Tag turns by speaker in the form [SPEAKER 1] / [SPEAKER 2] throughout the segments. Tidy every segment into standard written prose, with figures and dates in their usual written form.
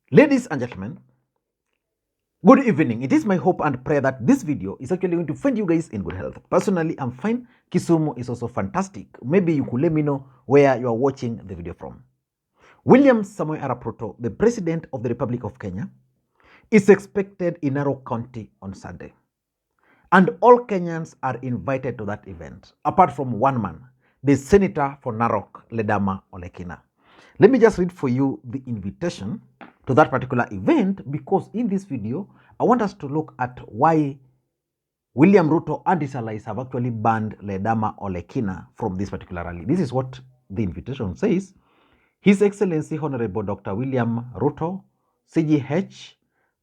[SPEAKER 1] Ladies and gentlemen, good evening. It is my hope and prayer that this video is actually going to find you guys in good health. Personally, I'm fine. Kisumu is also fantastic. Maybe you could let me know where you are watching the video from. William Samoei Arap Ruto, the President of the Republic of Kenya, is expected in Narok County on Sunday. And all Kenyans are invited to that event, apart from one man, the Senator for Narok, Ledama Olekina. Let me just read for you the invitation to that particular event, because in this video, I want us to look at why William Ruto and his allies have actually banned Ledama Olekina from this particular rally. This is what the invitation says. His Excellency Honorable Dr. William Ruto, CGH,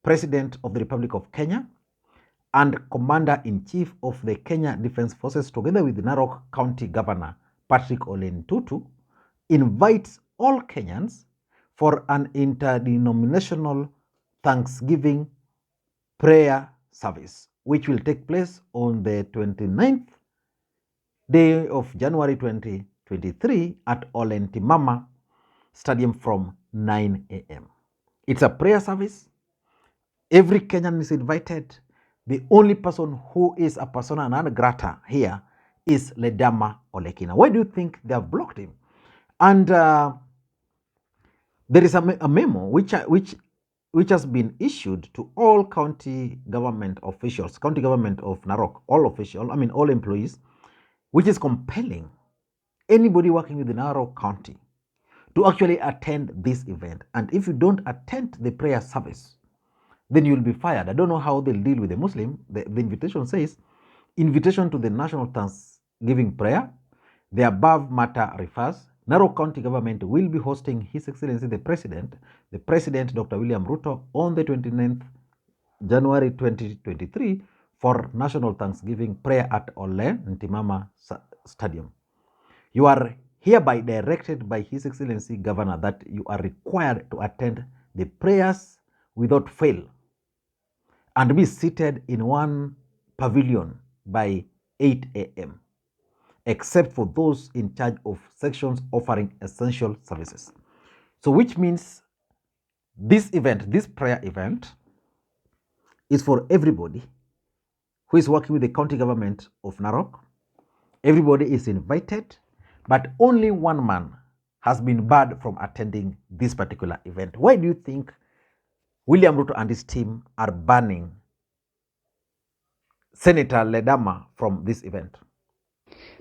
[SPEAKER 1] President of the Republic of Kenya, and Commander-in-Chief of the Kenya Defense Forces, together with the Narok County Governor Patrick Ole Ntutu, invites all Kenyans for an interdenominational Thanksgiving prayer service, which will take place on the 29th day of January 2023 at Olentimama Stadium from 9 a.m. It's a prayer service. Every Kenyan is invited. The only person who is a persona non grata here is Ledama Olekina. Why do you think they have blocked him? And there is a memo which has been issued to all county government officials, county government of Narok, all employees, which is compelling anybody working with the Narok County to actually attend this event. And if you don't attend the prayer service, then you'll be fired. I don't know how they'll deal with the Muslim. The invitation says, invitation to the National Thanksgiving Prayer. The above matter refers, Narok County Government will be hosting His Excellency the President Dr. William Ruto on the 29th January 2023 for National Thanksgiving Prayer at Ole Ntimama Stadium. You are hereby directed by His Excellency Governor that you are required to attend the prayers without fail and be seated in one pavilion by 8 a.m. except for those in charge of sections offering essential services. So which means this event, this prayer event, is for everybody who is working with the county government of Narok. Everybody is invited, but only one man has been barred from attending this particular event. Why do you think William Ruto and his team are banning Senator Ledama from this event?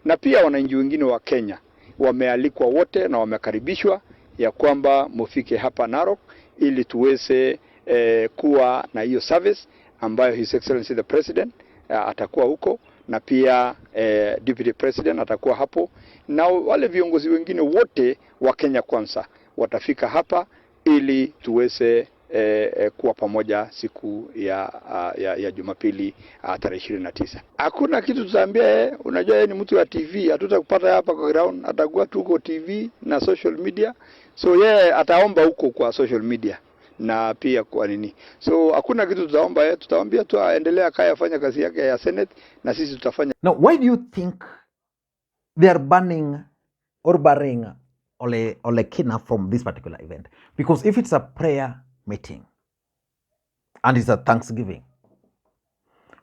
[SPEAKER 2] Na pia wananchi wengine wa Kenya wamealikwa wote na wamekaribishwa ya kwamba mufike hapa Narok ili tuweze kuwa na hiyo service ambayo His Excellency the President atakuwa huko, na pia Deputy President atakuwa hapo, na wale viongozi wengine wote wa Kenya Kwanza watafika hapa ili tuweze kuwa pamoja siku ya Jumapili tarehe 29. Hakuna kitu tutaambia unajua yeye ni mtu wa TV, hatutakupata hapa kwa ground, atakuwa tuko TV na social media. So yeye ataomba huko kwa social media na pia kwa nini. So hakuna kitu tutaomba, tutaambia tu aendelea kaya fanya kazi yake ya Senate na sisi tutafanya.
[SPEAKER 1] Now, why do you think they are banning or barring Olekina from this particular event? Because if it's a prayer meeting and it's a Thanksgiving,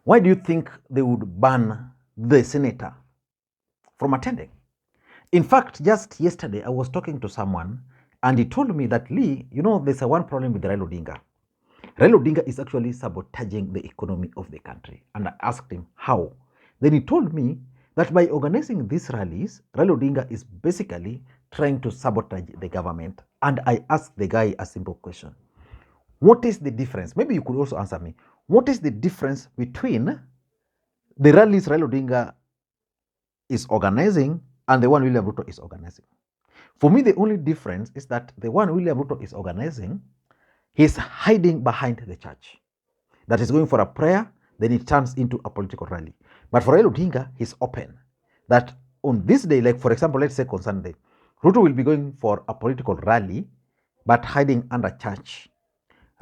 [SPEAKER 1] why do you think they would ban the senator from attending? In fact, just yesterday, I was talking to someone and he told me that, Lee, you know, there's one problem with Raila Odinga. Raila Odinga is actually sabotaging the economy of the country. And I asked him how. Then he told me that by organizing these rallies, Raila Odinga is basically trying to sabotage the government. And I asked the guy a simple question. What is the difference? Maybe you could also answer me. What is the difference between the rallies Raila Odinga is organizing and the one William Ruto is organizing? For me, the only difference is that the one William Ruto is organizing, he's hiding behind the church. That is going for a prayer, then it turns into a political rally. But for Raila Odinga, he's open. That on this day, like for example, let's say on Sunday, Ruto will be going for a political rally, but hiding under church.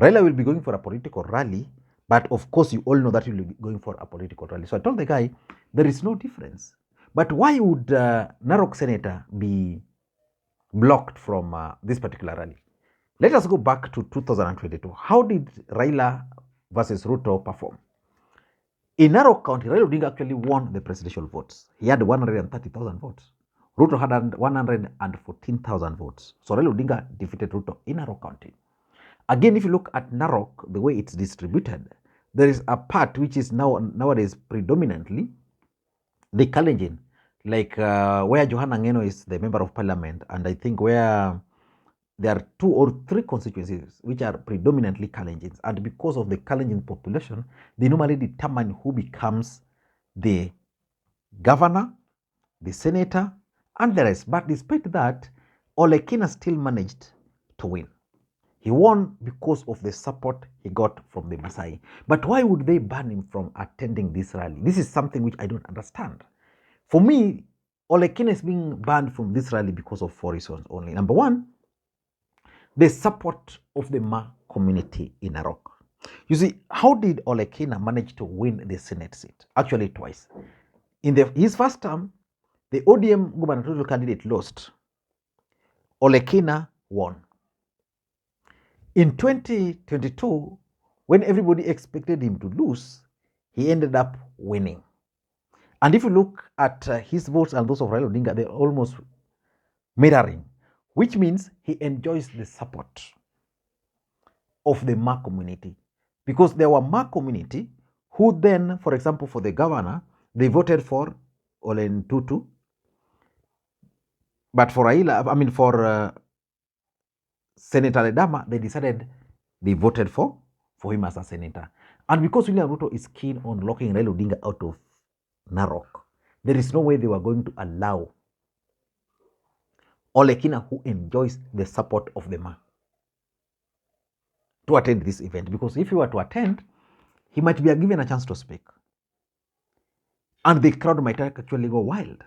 [SPEAKER 1] Raila will be going for a political rally, but of course you all know that he will be going for a political rally. So I told the guy, there is no difference. But why would Narok Senator be blocked from this particular rally? Let us go back to 2022. How did Raila versus Ruto perform? In Narok County, Raila Odinga actually won the presidential votes. He had 130,000 votes. Ruto had 114,000 votes. So Raila Odinga defeated Ruto in Narok County. Again, if you look at Narok, the way it's distributed, there is a part which is nowadays predominantly the Kalenjin, like where Johanna Ngeno is the member of parliament, and I think where there are 2 or 3 constituencies which are predominantly Kalenjins, and because of the Kalenjin population, they normally determine who becomes the governor, the senator, and the rest. But despite that, Olekina still managed to win. He won because of the support he got from the Masai. But why would they ban him from attending this rally? This is something which I don't understand. For me, Olekina is being banned from this rally because of 4 reasons only. Number one, the support of the Ma community in Narok. You see, how did Olekina manage to win the Senate seat? Actually, twice. In his first term, the ODM gubernatorial candidate lost. Olekina won. In 2022, when everybody expected him to lose, he ended up winning. And if you look at his votes and those of Raila Odinga, they're almost mirroring, which means he enjoys the support of the Ma community. Because there were Ma community who then, for example, for the governor, they voted for Olen Tutu. But for Raila, for Senator Ledama, they decided they voted for him as a senator. And because William Ruto is keen on locking Raila Odinga out of Narok, there is no way they were going to allow Olekina, who enjoys the support of the Ma, to attend this event. Because if he were to attend, he might be given a chance to speak. And the crowd might actually go wild.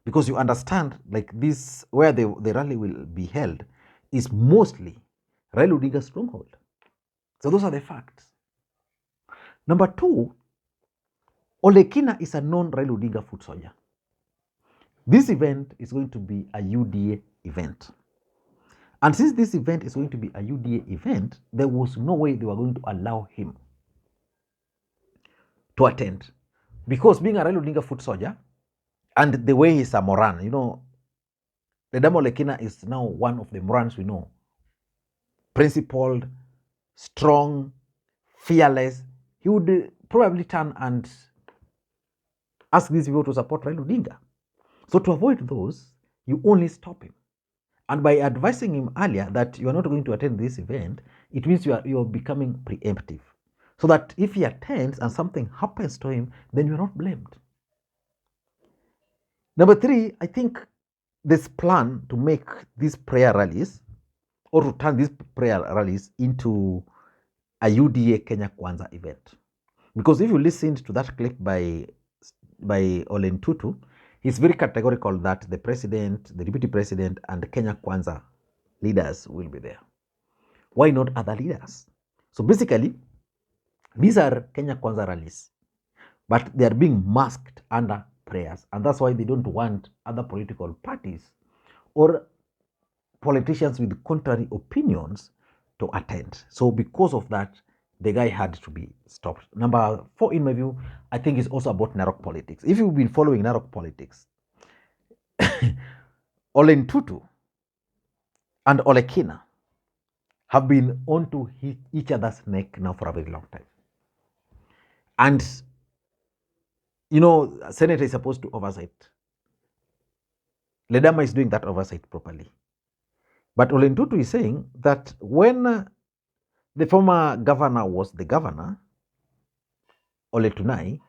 [SPEAKER 1] Because you understand, like this, where the rally will be held, is mostly Raila Odinga's stronghold. So those are the facts. Number two, Olekina is a known Raila Odinga foot soldier. This event is going to be a UDA event. And since this event is going to be a UDA event, there was no way they were going to allow him to attend. Because being a Raila Odinga foot soldier, and the way he's a Moran, Ledama Olekina is now one of the Morans we know. Principled, strong, fearless. He would probably turn and ask these people to support Raila Odinga. So to avoid those, you only stop him. And by advising him earlier that you are not going to attend this event, it means you are becoming preemptive. So that if he attends and something happens to him, then you are not blamed. Number three, I think this plan to make these prayer rallies, or to turn these prayer rallies into a UDA Kenya Kwanza event. Because if you listened to that clip by Olen Tutu, he's very categorical that the president, the deputy president, and the Kenya Kwanza leaders will be there. Why not other leaders? So basically, these are Kenya Kwanza rallies, but they are being masked under prayers. And that's why they don't want other political parties or politicians with contrary opinions to attend. So because of that, the guy had to be stopped. Number four, in my view, I think is also about Narok politics. If you've been following Narok politics, Olen Tutu and Olekina have been onto each other's neck now for a very long time. And, Senator is supposed to oversight. Ledama is doing that oversight properly. But Olen Tutu is saying that when the former governor was the governor, Ole Tunai,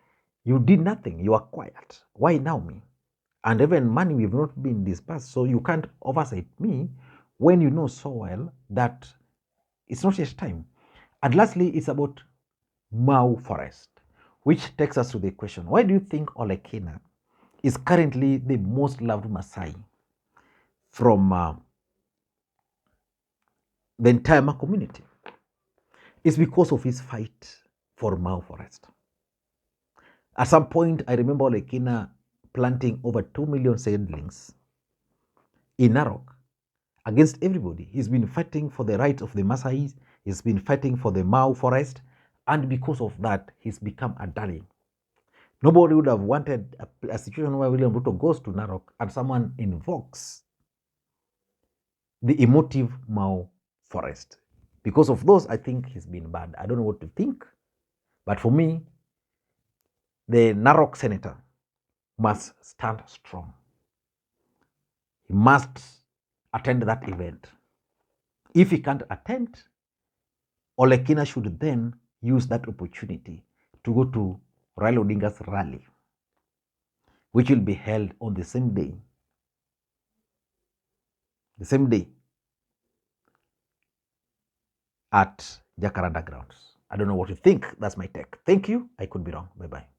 [SPEAKER 1] you did nothing. You are quiet. Why now me? And even money we've not been disbursed, so you can't oversight me when you know so well that it's not yet time. And lastly, it's about Mau Forest, which takes us to the question, why do you think Olekina is currently the most loved Maasai from the entire Ma community? It's because of his fight for Mau Forest. At some point, I remember Olekina planting over 2 million seedlings in Narok, against everybody. He's been fighting for the rights of the Maasai. He's been fighting for the Mau forest. And because of that, he's become a darling. Nobody would have wanted a situation where William Ruto goes to Narok and someone invokes the emotive Mau forest. Because of those, I think he's been bad. I don't know what to think. But for me, the Narok senator must stand strong. He must attend that event. If he can't attend, Olekina should then use that opportunity to go to Raila Odinga's rally, which will be held on the same day. At Jacaranda grounds. I don't know what you think. That's my take. Thank you. I could be wrong. Bye-bye.